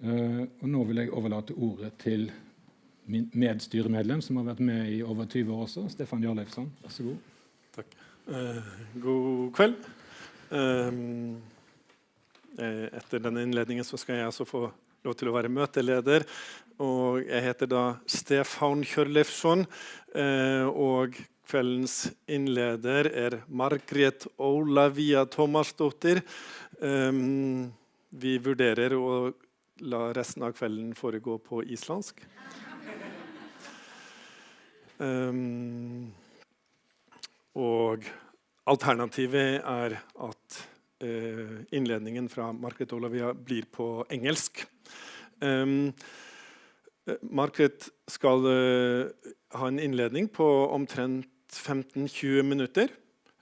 Og nå vil jeg overlate ordet til min medstyremedlem, som har vært med i over 20 år også, Stefan Jarleifsson. Vær så god. Takk. God kveld. Etter denne innledningen så skal jeg altså få lov til å være møteleder. Og jeg heter da Stefan Jarleifsson, og kveldens innleder er Margrét Ólafía Tómasdóttir. Vi vurderer å la resten av kvelden foregå på islandsk. Og alternativet er at innledningen fra Margrét Ólafía blir på engelsk. Margrét skal ha en innledning på omtrent 15-20 minutter.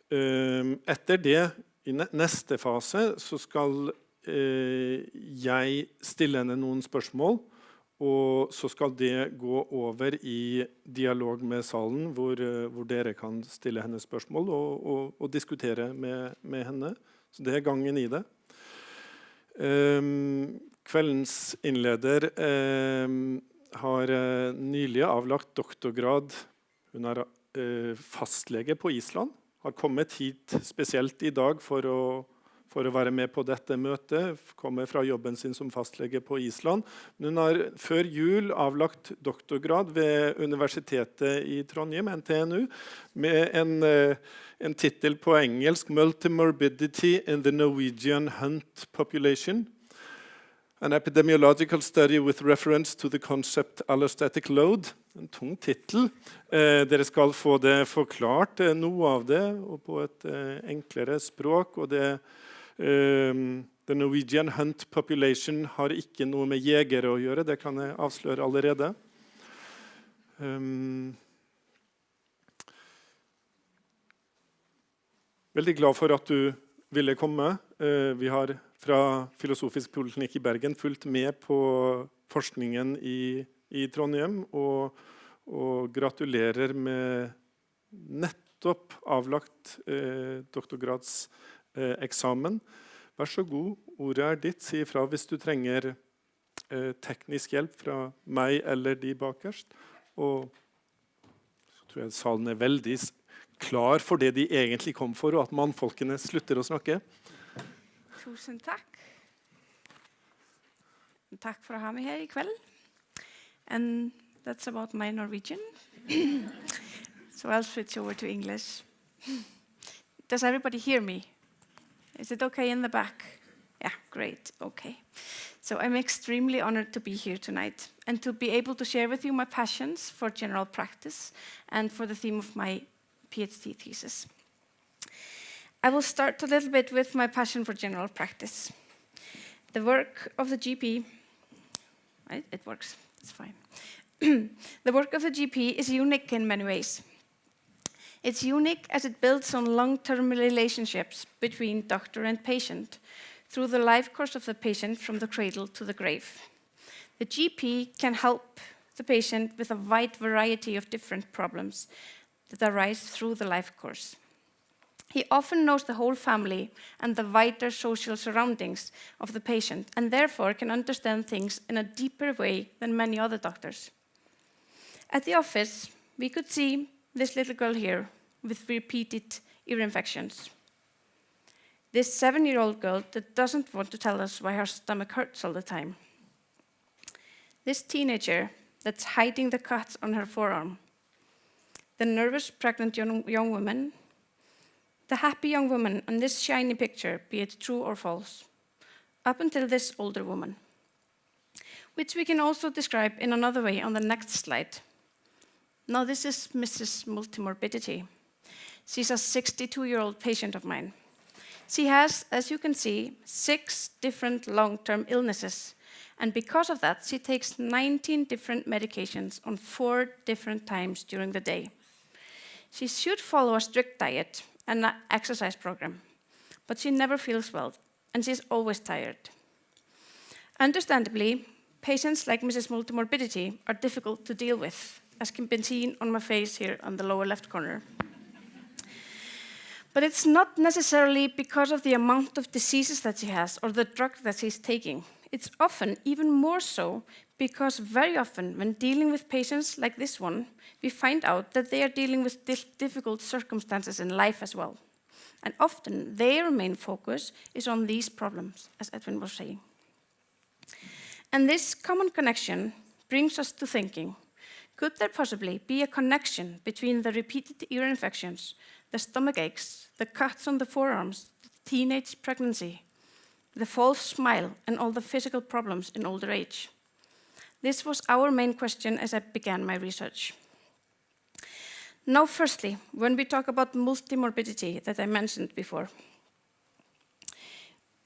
Etter det, i neste fase, så skal jeg stille henne noen spørsmål, og så skal det gå over i dialog med salen, hvor dere kan stille henne spørsmål og diskutere med henne. Så det er gangen i det. Kveldens innleder har nylig avlagt doktorgrad. Hun er fastlege på Island. Har kommet hit spesielt i dag for å være med på dette møtet, kommer fra jobben sin som fastlege på Island. Men hun har før jul avlagt doktorgrad ved Universitetet i Trondheim, NTNU, med en titel på engelsk, Multimorbidity in the Norwegian Hunt Population. An epidemiological study with reference to the concept allostatic load. En tung titel. Dere skal få det forklart, noe av det, og på et enklere språk, og det The Norwegian Hunt Population har ikke noe med jegere å gjøre, det kan jeg avsløre allerede. Veldig glad for at du ville komme. Vi har fra Filosofisk poliklinikk i Bergen fulgt med på forskningen i Trondheim, og gratulerer med nettopp avlagt doktorgradseksamen. Vær så god, ordet er ditt. Si ifra hvis du trenger teknisk hjelp fra meg eller de bakerst. Og så tror jeg salen er veldig klar for det de egentlig kom for, og at mannfolkene slutter å snakke. Tusen takk. Takk for å ha meg her i kveld. And that's about my Norwegian. So I'll switch over to English. Does everybody hear me? Is it okay in the back? Yeah, great, okay. So I'm extremely honored to be here tonight and to be able to share with you my passions for general practice and for the theme of my PhD thesis. I will start a little bit with my passion for general practice. The work of the GP, right? It works, it's fine. The work of the GP is unique in many ways. It's unique as it builds on long-term relationships between doctor and patient through the life course of the patient from the cradle to the grave. The GP can help the patient with a wide variety of different problems that arise through the life course. He often knows the whole family and the wider social surroundings of the patient, and therefore can understand things in a deeper way than many other doctors. At the office, we could see this little girl here with repeated ear infections. This 7-year-old girl that doesn't want to tell us why her stomach hurts all the time. This teenager that's hiding the cuts on her forearm. The nervous pregnant young woman. The happy young woman on this shiny picture, be it true or false. Up until this older woman. Which we can also describe in another way on the next slide. Now this is Mrs. Multimorbidity. She's a 62-year-old patient of mine. She has, as you can see, 6 different long-term illnesses. And because of that, she takes 19 different medications on 4 different times during the day. She should follow a strict diet and an exercise program, but she never feels well, and she's always tired. Understandably, patients like Mrs. Multimorbidity are difficult to deal with, as can be seen on my face here on the lower left corner. But it's not necessarily because of the amount of diseases that she has or the drug that she's taking. it's often even more so because very often when dealing with patients like this one, we find out that they are dealing with difficult circumstances in life as well. And often their main focus is on these problems, as Edwin was saying. And this common connection brings us to thinking, could there possibly be a connection between the repeated ear infections, the stomach aches, the cuts on the forearms, the teenage pregnancy, the false smile, and all the physical problems in older age? This was our main question as I began my research. Now, firstly, when we talk about multimorbidity that I mentioned before,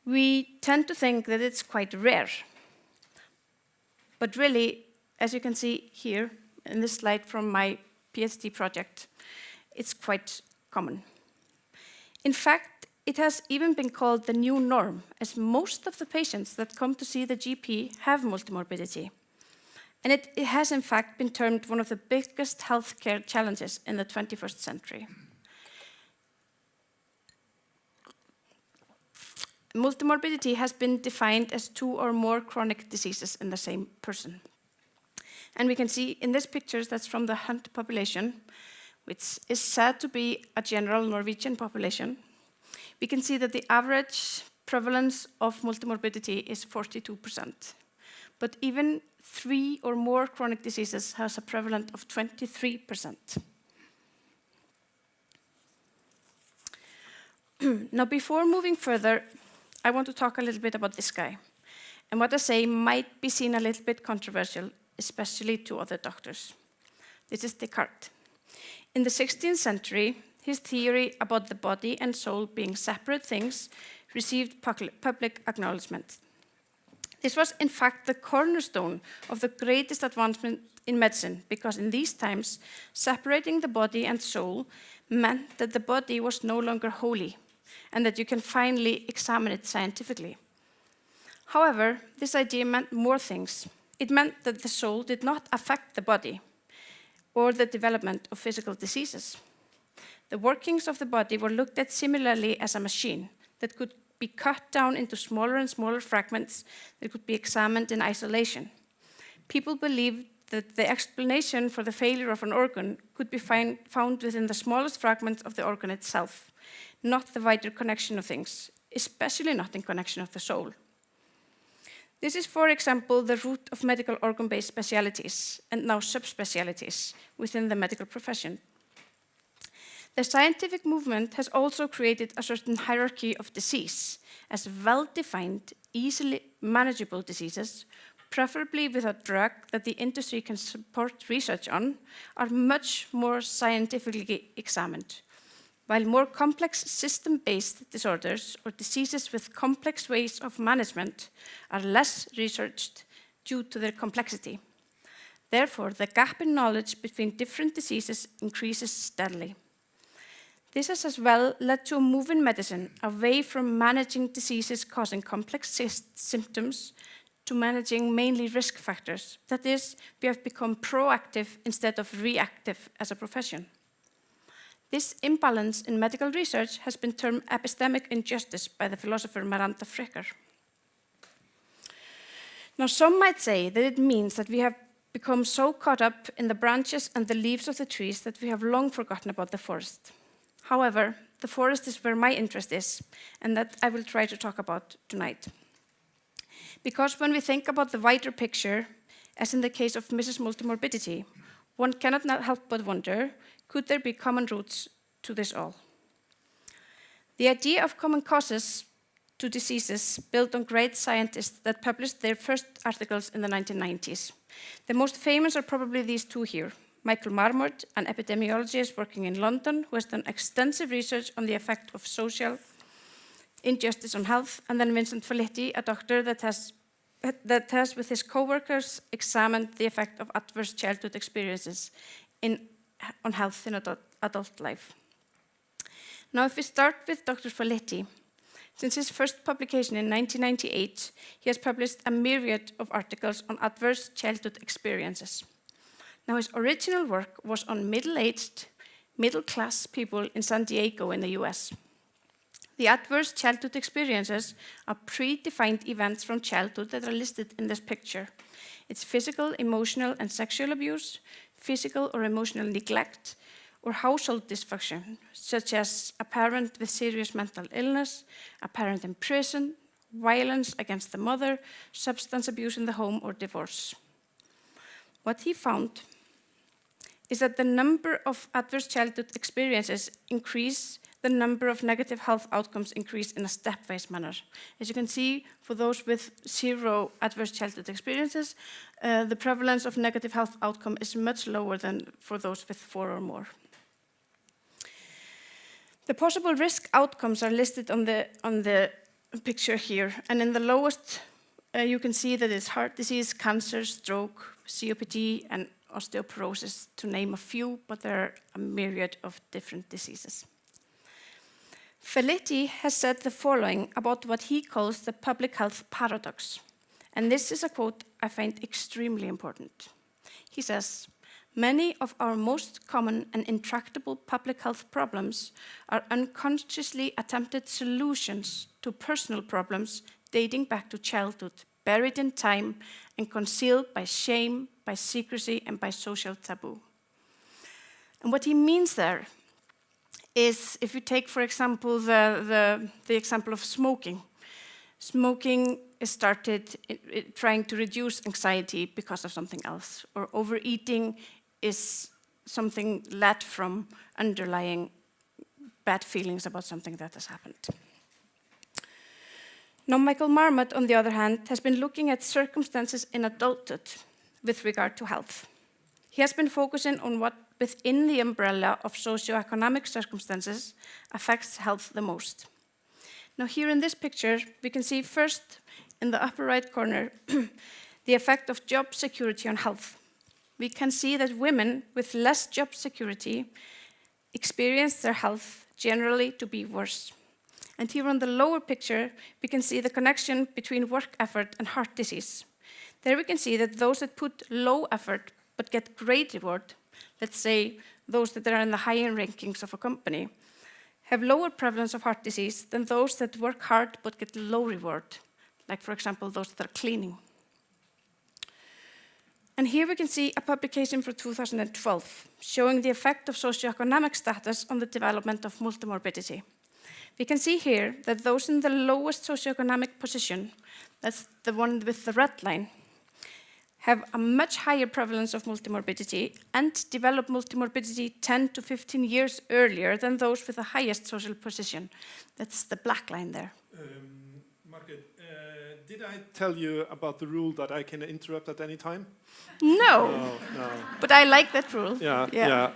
we tend to think that it's quite rare. But really, as you can see here in this slide from my PhD project, it's quite common. In fact, it has even been called the new norm, as most of the patients that come to see the GP have multimorbidity. And it has, in fact, been termed one of the biggest healthcare challenges in the 21st century. Multimorbidity has been defined as 2 or more chronic diseases in the same person. And we can see in this picture that's from the Hunt population, which is said to be a general Norwegian population. We can see that the average prevalence of multimorbidity is 42%. But even 3 or more chronic diseases has a prevalence of 23%. Now, before moving further, I want to talk a little bit about this guy. And what I say might be seen a little bit controversial, especially to other doctors. This is Descartes. In the 16th century, his theory about the body and soul being separate things received public acknowledgement. This was, in fact, the cornerstone of the greatest advancement in medicine, because in these times, separating the body and soul meant that the body was no longer holy, and that you can finally examine it scientifically. However, this idea meant more things. It meant that the soul did not affect the body or the development of physical diseases. The workings of the body were looked at similarly as a machine that could be cut down into smaller and smaller fragments that could be examined in isolation. People believed that the explanation for the failure of an organ could be found within the smallest fragments of the organ itself, not the wider connection of things, especially not in connection of the soul. This is, for example, the root of medical organ-based specialties and now subspecialties within the medical profession. The scientific movement has also created a certain hierarchy of disease as well-defined, easily manageable diseases, preferably with a drug that the industry can support research on, are much more scientifically examined, while more complex system-based disorders or diseases with complex ways of management are less researched due to their complexity. Therefore, the gap in knowledge between different diseases increases steadily. This has as well led to a move in medicine away from managing diseases causing complex symptoms to managing mainly risk factors. That is, we have become proactive instead of reactive as a profession. This imbalance in medical research has been termed epistemic injustice by the philosopher Miranda Fricker. Now, some might say that it means that we have become so caught up in the branches and the leaves of the trees that we have long forgotten about the forest. However, the forest is where my interest is, and that I will try to talk about tonight. Because when we think about the wider picture, as in the case of Mrs. Multimorbidity, one cannot help but wonder, could there be common roots to this all? The idea of common causes to diseases built on great scientists that published their first articles in the 1990s. The most famous are probably these two here. Michael Marmot, an epidemiologist working in London, who has done extensive research on the effect of social injustice on health, and then Vincent Felitti, a doctor that has, with his co-workers, examined the effect of adverse childhood experiences on health in adult life. Now, if we start with Dr. Felitti, since his first publication in 1998, he has published a myriad of articles on adverse childhood experiences. Now, his original work was on middle-aged, middle-class people in San Diego in the US. The adverse childhood experiences are predefined events from childhood that are listed in this picture. It's physical, emotional, and sexual abuse, physical or emotional neglect, or household dysfunction, such as a parent with serious mental illness, a parent in prison, violence against the mother, substance abuse in the home, or divorce. What he found is that the number of adverse childhood experiences increase, the number of negative health outcomes increase in a stepwise manner. As you can see, for those with 0 adverse childhood experiences, the prevalence of negative health outcome is much lower than for those with 4 or more. The possible risk outcomes are listed on the picture here, and in the lowest you can see that it's heart disease, cancer, stroke, COPD, and osteoporosis, to name a few, but there are a myriad of different diseases. Felitti has said the following about what he calls the public health paradox, and this is a quote I find extremely important. He says, "Many of our most common and intractable public health problems are unconsciously attempted solutions to personal problems dating back to childhood, buried in time and concealed by shame, by secrecy, and by social taboo." And what he means there is, if you take, for example, the example of smoking. Smoking is started trying to reduce anxiety because of something else, or overeating is something led from underlying bad feelings about something that has happened. Now, Michael Marmot, on the other hand, has been looking at circumstances in adulthood with regard to health. He has been focusing on what, within the umbrella of socioeconomic circumstances, affects health the most. Now, here in this picture, we can see first, in the upper right corner, the effect of job security on health. We can see that women with less job security experience their health generally to be worse. And here on the lower picture, we can see the connection between work effort and heart disease. There we can see that those that put low effort but get great reward, let's say those that are in the higher rankings of a company, have lower prevalence of heart disease than those that work hard but get low reward, like, for example, those that are cleaning. And here we can see a publication from 2012 showing the effect of socioeconomic status on the development of multimorbidity. We can see here that those in the lowest socioeconomic position, that's the one with the red line, have a much higher prevalence of multimorbidity and develop multimorbidity 10 to 15 years earlier than those with the highest social position. That's the black line there. Margrét, did I tell you about the rule that I can interrupt at any time? No. No. But I like that rule. Yeah.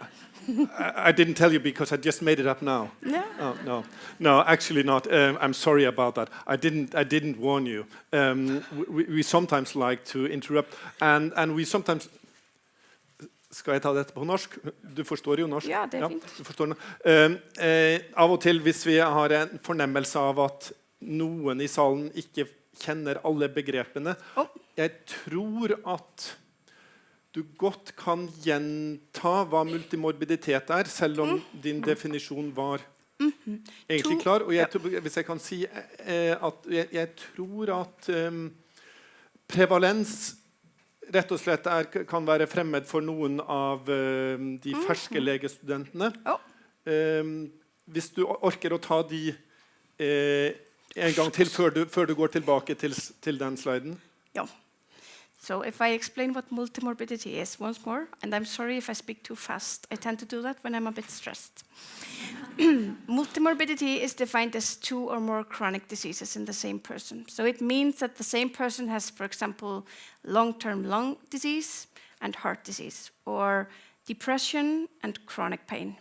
I didn't tell you because I just made it up now. No. Oh, no, actually not. I'm sorry about that. I didn't warn you. We sometimes like to interrupt, and we sometimes. Skal jeg ta dette på norsk? Du forstår jo norsk. Ja, det er fint. Du forstår det. Av og til, hvis vi har en fornemmelse av at noen i salen ikke kjenner alle begrepene, jeg tror at du godt kan gjenta hva multimorbiditet er, selv om din definisjon var egentlig klar. Og hvis jeg kan si at jeg tror at prevalens rett og slett kan være fremmed for noen av de ferske legestudentene. Hvis du orker å ta de en gang til før du går tilbake til den sliden. Ja. So if I explain what multimorbidity is once more, and I'm sorry if I speak too fast, I tend to do that when I'm a bit stressed. Multimorbidity is defined as 2 or more chronic diseases in the same person. So it means that the same person has, for example, long-term lung disease and heart disease, or depression and chronic pain.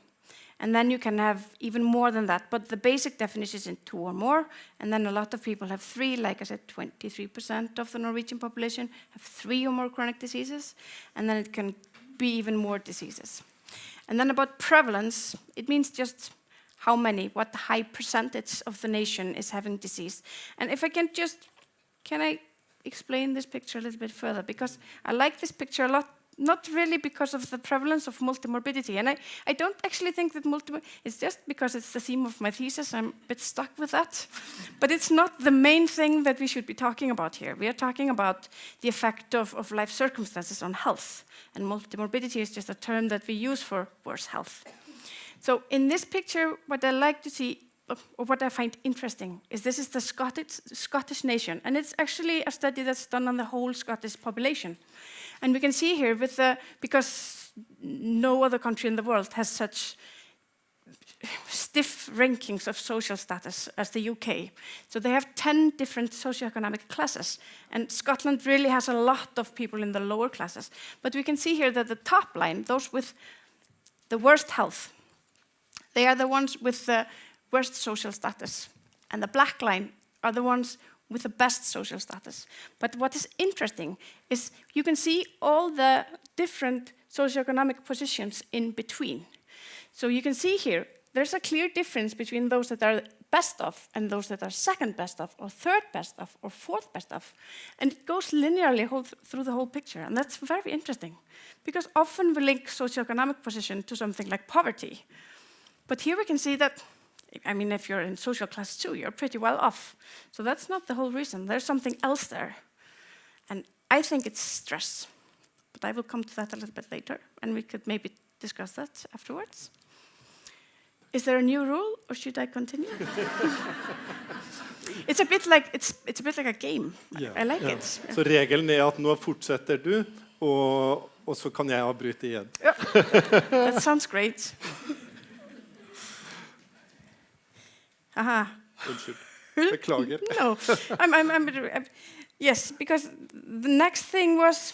And then you can have even more than that, but the basic definition is in 2 or more, and then a lot of people have 3, like I said, 23% of the Norwegian population have 3 or more chronic diseases, and then it can be even more diseases. And then about prevalence, it means just how many, what the high percentage of the nation is having disease. And if I can I explain this picture a little bit further, because I like this picture a lot not really because of the prevalence of multimorbidity. And I don't actually think that it's just because it's the theme of my thesis, I'm a bit stuck with that. But it's not the main thing that we should be talking about here. We are talking about the effect of life circumstances on health. And multimorbidity is just a term that we use for worse health. So in this picture, what I like to see, or what I find interesting, is this is the Scottish nation. And it's actually a study that's done on the whole Scottish population. And we can see here, because no other country in the world has such stiff rankings of social status as the UK. So they have 10 different socioeconomic classes. And Scotland really has a lot of people in the lower classes. But we can see here that the top line, those with the worst health, they are the ones with the worst social status. And the black line are the ones with the best social status. But what is interesting is you can see all the different socioeconomic positions in between. So you can see here, there's a clear difference between those that are best off and those that are second best off, or third best off, or fourth best off. And it goes linearly through the whole picture. And that's very interesting, because often we link socioeconomic position to something like poverty. But here we can see that, I mean, if you're in social class 2, you're pretty well off. So that's not the whole reason. There's something else there. And I think it's stress. But I will come to that a little bit later, and we could maybe discuss that afterwards. Is there a new rule, or should I continue? It's a bit like a game. Yeah, I like it. Så regelen at nå fortsetter du, og så kan jeg avbryte igjen. That sounds great. Aha. Unnskyld. Beklager. No, yes, because the next thing was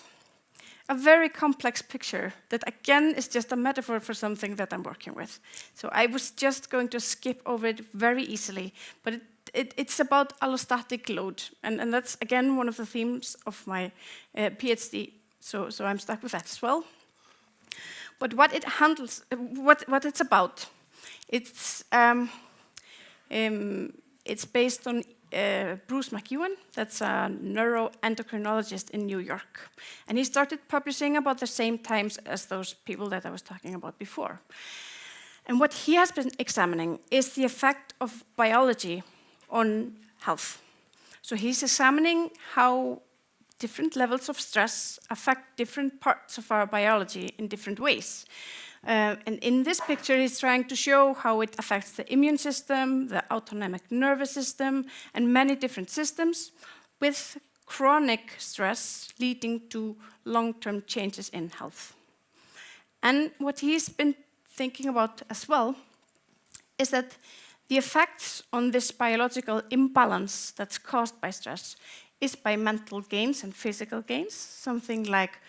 a very complex picture that again is just a metaphor for something that I'm working with. So I was just going to skip over it very easily, but it's about allostatic load, and that's again one of the themes of my PhD. So I'm stuck with that as well. But what it handles, what it's about, it's based on Bruce McEwen, that's a neuroendocrinologist in New York. And he started publishing about the same times as those people that I was talking about before. And what he has been examining is the effect of biology on health. So he's examining how different levels of stress affect different parts of our biology in different ways. And in this picture, he's trying to show how it affects the immune system, the autonomic nervous system, and many different systems, with chronic stress leading to long-term changes in health. And what he's been thinking about as well is that the effects on this biological imbalance that's caused by stress is by mental gains and physical gains, something like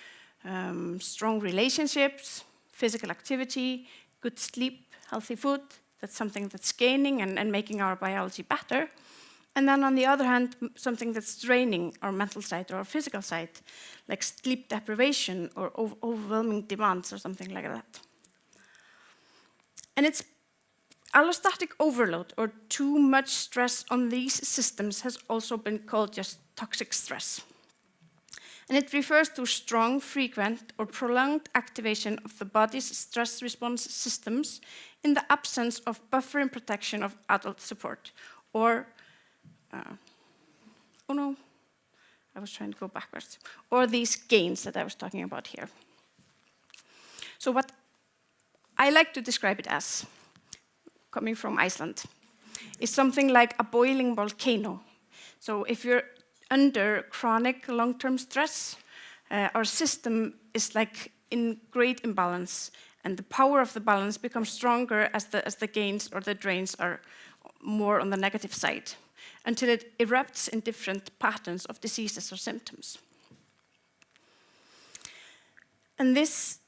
strong relationships, physical activity, good sleep, healthy food. That's something that's gaining and making our biology better. And then on the other hand, something that's draining our mental side or our physical side, like sleep deprivation or overwhelming demands or something like that. And it's allostatic overload or too much stress on these systems has also been called just toxic stress. And it refers to strong, frequent, or prolonged activation of the body's stress response systems in the absence of buffer and protection of adult support. Or, oh no, I was trying to go backwards. Or these gains that I was talking about here. So what I like to describe it as, coming from Iceland, is something like a boiling volcano. So if you're under chronic long-term stress, our system is like in great imbalance, and the power of the balance becomes stronger as the gains or the drains are more on the negative side, until it erupts in different patterns of diseases or symptoms. And this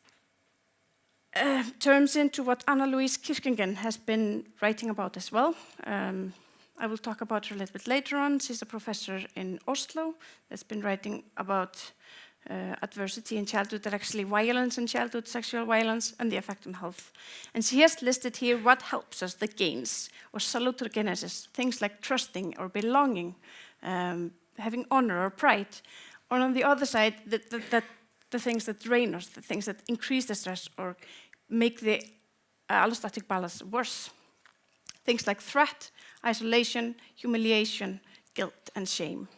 turns into what Anna-Louise Kirkingen has been writing about as well. I will talk about her a little bit later on. She's a professor in Oslo that's been writing about adversity in childhood, and actually violence in childhood, sexual violence, and the effect on health. And she has listed here what helps us, the gains, or salutogenesis, things like trusting or belonging, having honor or pride. Or on the other side, the things that drain us, the things that increase the stress or make the allostatic balance worse. Things like threat, isolation, humiliation, guilt, and shame.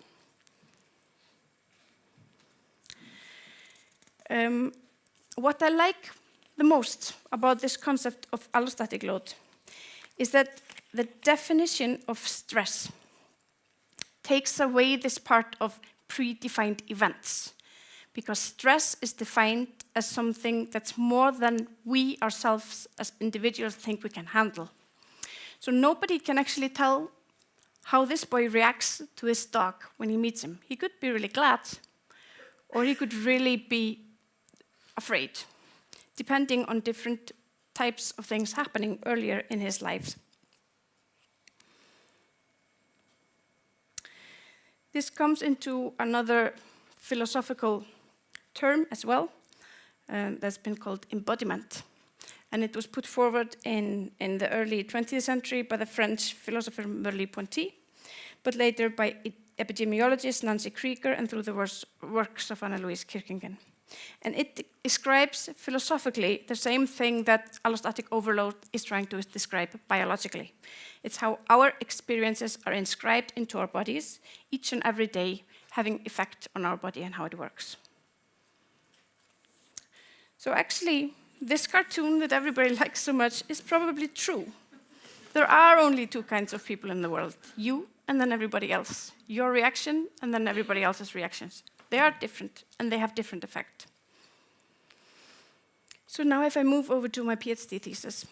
What I like the most about this concept of allostatic load is that the definition of stress takes away this part of predefined events, because stress is defined as something that's more than we ourselves as individuals think we can handle. So nobody can actually tell how this boy reacts to his dog when he meets him. He could be really glad, or he could really be afraid, depending on different types of things happening earlier in his life. This comes into another philosophical term as well, that's been called embodiment. And it was put forward in the early 20th century by the French philosopher Merleau-Ponty, but later by epidemiologist Nancy Krieger and through the works of Anna-Louise Kirchingen. And it describes philosophically the same thing that allostatic overload is trying to describe biologically. It's how our experiences are inscribed into our bodies each and every day, having effect on our body and how it works. So actually, this cartoon that everybody likes so much is probably true. There are only two kinds of people in the world, you and then everybody else. Your reaction and then everybody else's reactions. They are different and they have different effect. So now if I move over to my PhD thesis,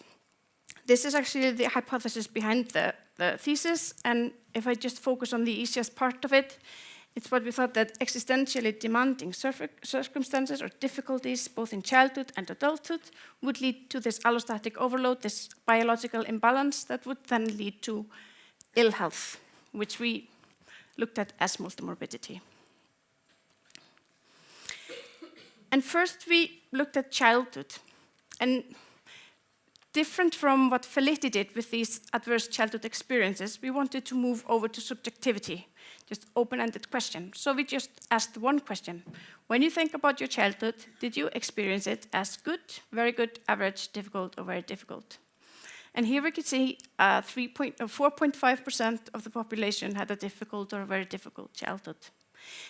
this is actually the hypothesis behind the thesis, and if I just focus on the easiest part of it, it's what we thought that existentially demanding circumstances or difficulties, both in childhood and adulthood, would lead to this allostatic overload, this biological imbalance that would then lead to ill health, which we looked at as multimorbidity. And first we looked at childhood, and different from what Felitti did with these adverse childhood experiences, we wanted to move over to subjectivity, just open-ended question. So we just asked one question. When you think about your childhood, did you experience it as good, very good, average, difficult, or very difficult? And here we could see 4.5% of the population had a difficult or very difficult childhood.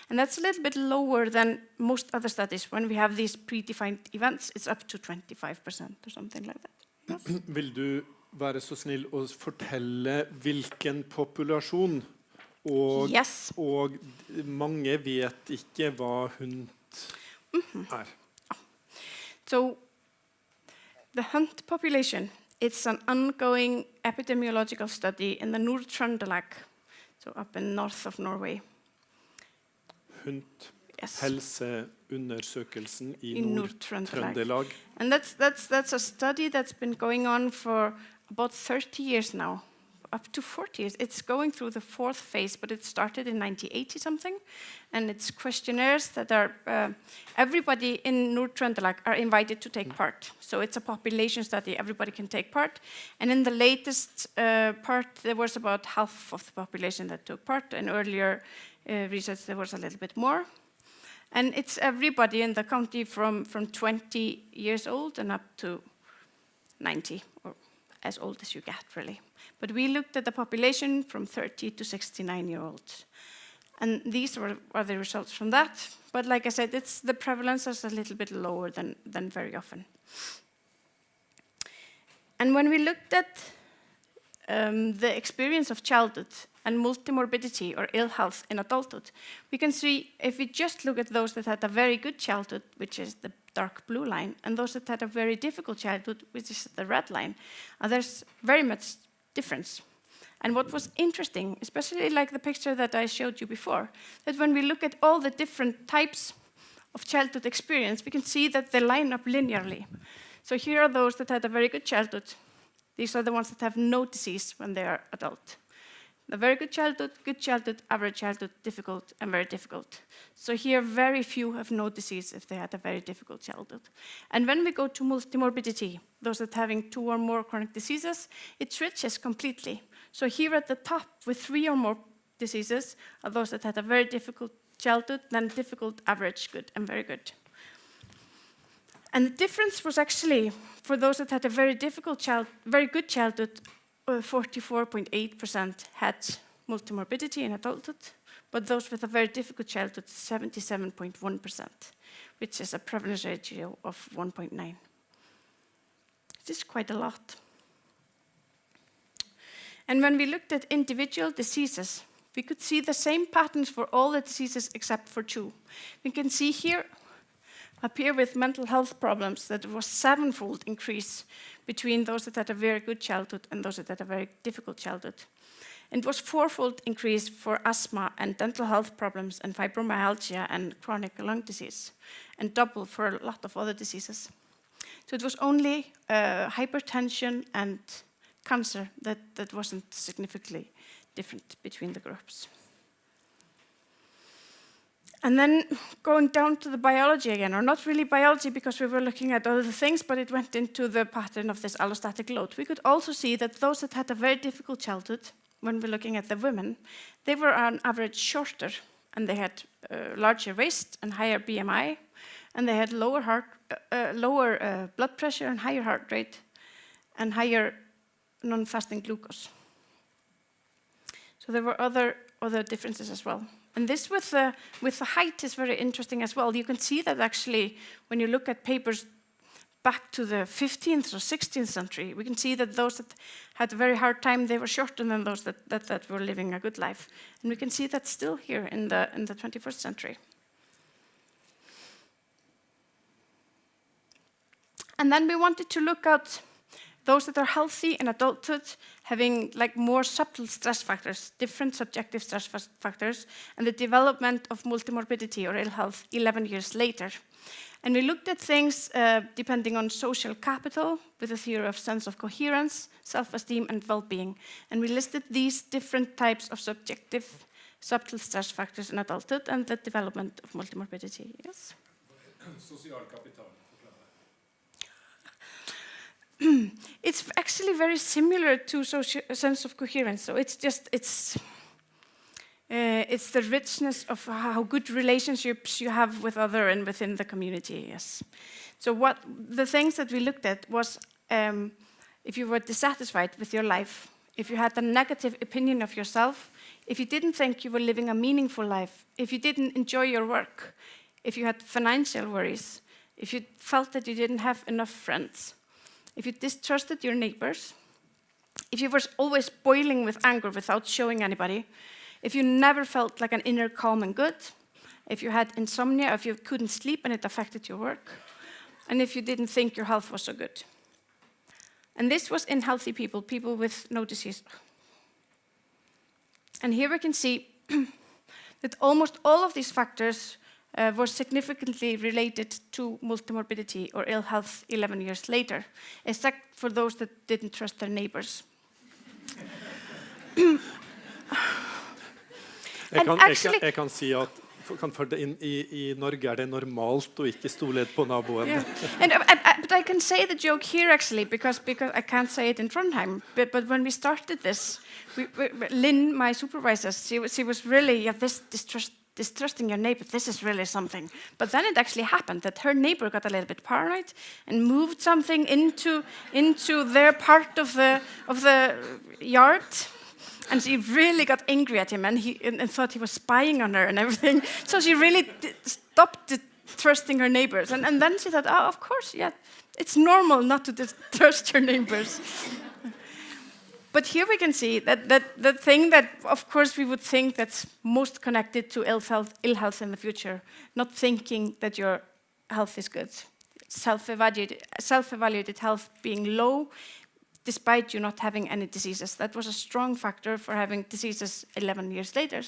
And that's a little bit lower than most other studies. When we have these predefined events, it's up to 25% or something like that. Yes? Vil du være så snill å fortelle hvilken populasjon? Og, yes. Og mange vet ikke hva HUNT er. So, the HUNT population, it's an ongoing epidemiological study in the Nord-Trøndelag, so up in north of Norway. HUNT, yes. Helseundersøkelsen i Nord-Trøndelag. And that's a study that's been going on for about 30 years now, up to 40 years. It's going through the fourth phase, but it started in 1980 something, and it's questionnaires that are, everybody in Nord-Trøndelag are invited to take part. So it's a population study, everybody can take part. And in the latest part, there was about half of the population that took part, and earlier research there was a little bit more. And it's everybody in the county from 20 years old and up to 90, or as old as you get, really. But we looked at the population from 30 to 69-year-olds. And these were the results from that. But like I said, the prevalence is a little bit lower than very often. And when we looked at the experience of childhood and multimorbidity or ill health in adulthood, we can see if we just look at those that had a very good childhood, which is the dark blue line, and those that had a very difficult childhood, which is the red line, there's very much difference. And what was interesting, especially like the picture that I showed you before, that when we look at all the different types of childhood experience, we can see that they line up linearly. So here are those that had a very good childhood. These are the ones that have no disease when they are adult. A very good childhood, average childhood, difficult, and very difficult. So here, very few have no disease if they had a very difficult childhood. And when we go to multimorbidity, those that having 2 or more chronic diseases, it switches completely. So here at the top, with 3 or more diseases, are those that had a very difficult childhood, then difficult, average, good, and very good. And the difference was actually, for those that had a very good childhood, 44.8% had multimorbidity in adulthood, but those with a very difficult childhood, 77.1%, which is a prevalence ratio of 1.9. This is quite a lot. And when we looked at individual diseases, we could see the same patterns for all the diseases except for 2. We can see here, up here with mental health problems, that it was 7-fold increase between those that had a very good childhood and those that had a very difficult childhood. And it was 4-fold increase for asthma and dental health problems and fibromyalgia and chronic lung disease, and double for a lot of other diseases. So it was only hypertension and cancer that wasn't significantly different between the groups. And then going down to the biology again, or not really biology because we were looking at other things, but it went into the pattern of this allostatic load. We could also see that those that had a very difficult childhood, when we're looking at the women, they were on average shorter, and they had larger waist and higher BMI, and they had lower blood pressure and higher heart rate, and higher non-fasting glucose. So there were other differences as well. And this with the height is very interesting as well. You can see that actually when you look at papers back to the 15th or 16th century, we can see that those that had a very hard time, they were shorter than those that were living a good life. And we can see that still here in the 21st century. And then we wanted to look at those that are healthy in adulthood, having like more subtle stress factors, different subjective stress factors, and the development of multimorbidity or ill health 11 years later. And we looked at things depending on social capital, with a theory of sense of coherence, self-esteem, and well-being. And we listed these different types of subjective, subtle stress factors in adulthood and the development of multimorbidity. Yes? Social capital. It's actually very similar to sense of coherence. So it's the richness of how good relationships you have with other and within the community. Yes. So what the things that we looked at was if you were dissatisfied with your life, if you had a negative opinion of yourself, if you didn't think you were living a meaningful life, if you didn't enjoy your work, if you had financial worries, if you felt that you didn't have enough friends, if you distrusted your neighbors, if you were always boiling with anger without showing anybody, if you never felt like an inner calm and good, if you had insomnia, if you couldn't sleep and it affected your work, and if you didn't think your health was so good. And this was in healthy people, people with no disease. And here we can see that almost all of these factors were significantly related to multimorbidity or ill health 11 years later, except for those that didn't trust their neighbors. Jeg kan si at i Norge det normalt å ikke stole på naboen. Yeah. But I can say the joke here actually because I can't say it in Trondheim. But when we started this, Lynn, my supervisor, she was really distrusting your neighbor. This is really something. But then it actually happened that her neighbor got a little bit paranoid and moved something into their part of the yard. And she really got angry at him and thought he was spying on her and everything. So she really stopped trusting her neighbors. And then she thought, oh, of course, yeah, it's normal not to trust your neighbors. But here we can see that the thing that, of course, we would think that's most connected to ill health in the future, not thinking that your health is good. Self-evaluated health being low, despite you not having any diseases. That was a strong factor for having diseases 11 years later.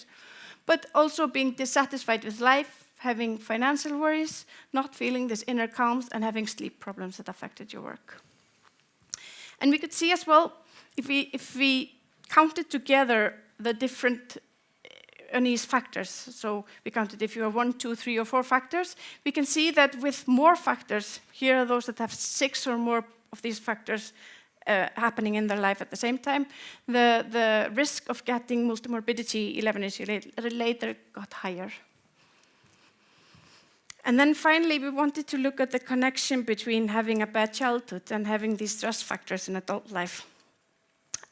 But also being dissatisfied with life, having financial worries, not feeling this inner calm, and having sleep problems that affected your work. And we could see as well, if we counted together the different unease factors, so we counted if you have 1, 2, 3, or 4 factors, we can see that with more factors, here are those that have 6 or more of these factors happening in their life at the same time, the risk of getting multimorbidity 11 years later got higher. And then finally, we wanted to look at the connection between having a bad childhood and having these stress factors in adult life.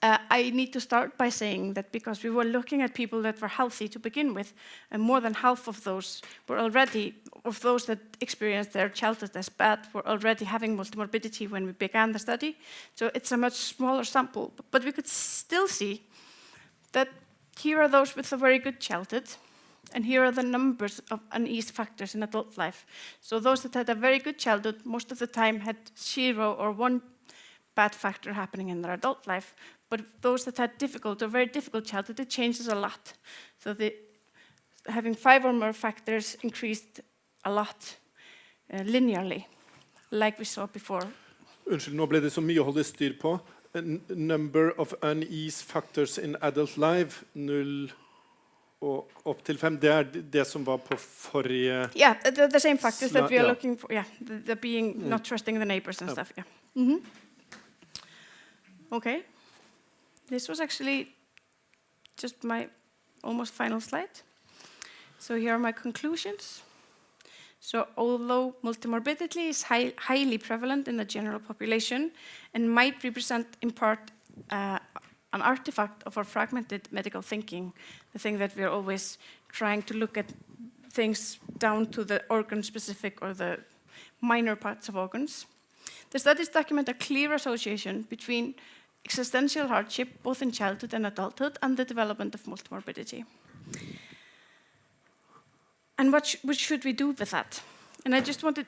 I need to start by saying that because we were looking at people that were healthy to begin with, and more than half of those were already, of those that experienced their childhood as bad, were already having multimorbidity when we began the study. So it's a much smaller sample, but we could still see that here are those with a very good childhood, and here are the numbers of unease factors in adult life. So those that had a very good childhood, most of the time had 0 or 1 bad factor happening in their adult life. But those that had difficult or very difficult childhood, it changes a lot. So having 5 or more factors increased a lot linearly, like we saw before. Unnskyld, nå ble det så mye å holde styr på. Number of unease factors in adult life, 0 og opp til 5. Det er det som var på forrige... Yeah, the same factors that we are yeah. looking for. Yeah, the being not trusting the neighbors and stuff. Yeah. Mm-hmm. Okay. This was actually just my almost final slide. So here are my conclusions. So although multimorbidity is highly prevalent in the general population and might represent in part an artifact of our fragmented medical thinking, the thing that we're always trying to look at things down to the organ-specific or the minor parts of organs, the studies document a clear association between existential hardship, both in childhood and adulthood, and the development of multimorbidity. And what should we do with that? And I just wanted,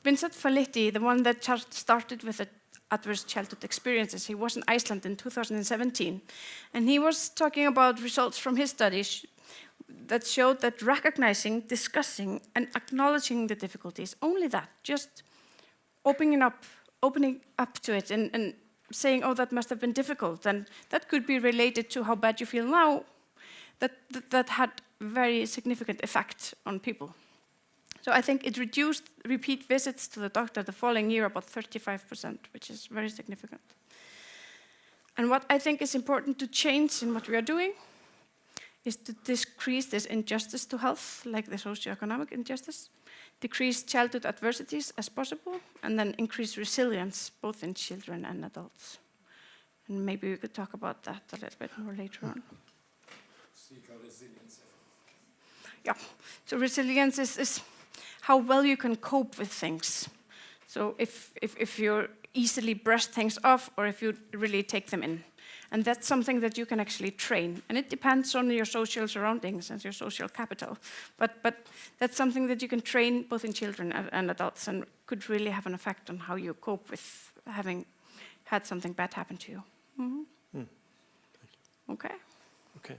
Vincent Falitti, the one that started with the adverse childhood experiences, he was in Iceland in 2017, and he was talking about results from his studies that showed that recognizing, discussing, and acknowledging the difficulties, only that, just opening up to it and saying, oh, that must have been difficult, and that could be related to how bad you feel now, that had very significant effect on people. So I think it reduced repeat visits to the doctor the following year about 35%, which is very significant. And what I think is important to change in what we are doing is to decrease this injustice to health, like the socioeconomic injustice, decrease childhood adversities as possible, and then increase resilience, both in children and adults. And maybe we could talk about that a little bit more later on. Yeah, so resilience is how well you can cope with things. So if you easily brush things off, or if you really take them in. And that's something that you can actually train. And it depends on your social surroundings and your social capital. But that's something that you can train both in children and adults, and could really have an effect on how you cope with having had something bad happen to you. Mm-hmm. Okay. Okay.